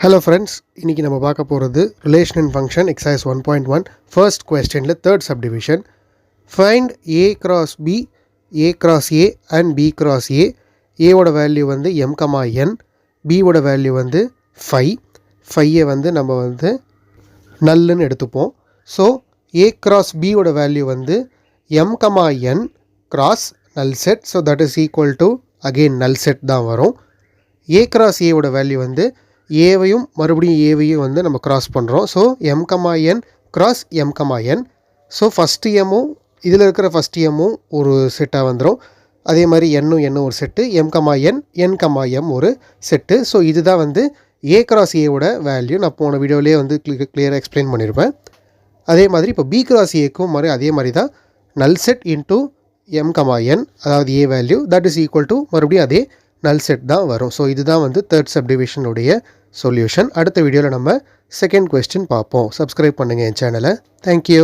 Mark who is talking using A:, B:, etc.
A: Hello friends, இன்னைக்கு நம்ம பார்க்க போகிறது relation and function exercise 1.1 first questionல third subdivision. Find a cross b, a cross a and b cross a. a ஓட value வந்து m, n, b ஓட value வந்து 5. 5 வந்து நம்ம வந்து நல்லுன்னு எடுத்துப்போம். ஸோ a cross b ஓட வேல்யூ வந்து m, n cross null set. So that is equal to again null set தான் வரும். a cross a ஓட வேல்யூ வந்து ஏவையும் மறுபடியும் ஏவையும் வந்து நம்ம கிராஸ் பண்ணுறோம். So m, n cross m, n. So first எம்மும் இதில் இருக்கிற ஃபஸ்ட் எம்மும் ஒரு செட்டாக வந்துடும். அதே மாதிரி என்னும் ஒரு செட்டு, m, n, m ஒரு செட்டு. ஸோ இதுதான் வந்து a கிராஸ் ஏவோட வேல்யூ. நான் போன வீடியோலேயே வந்து கிளியராக எக்ஸ்பிளைன் பண்ணியிருப்பேன். அதே மாதிரி இப்போ b கிராஸ் ஏக்கும் அதே மாதிரி தான் நல் செட் இன்ட்டு m, n அதாவது a value that is equal to மறுபடியும் அதே நல் செட் தான் வரும். ஸோ இதுதான் வந்து தேர்ட் சப்டிவிஷனுடைய சொல்யூஷன். அடுத்த வீடியோவில் நம்ம செகண்ட் கொஸ்டின் பார்ப்போம். சப்ஸ்கிரைப் பண்ணுங்கள் என் சேனலை. தேங்க்யூ.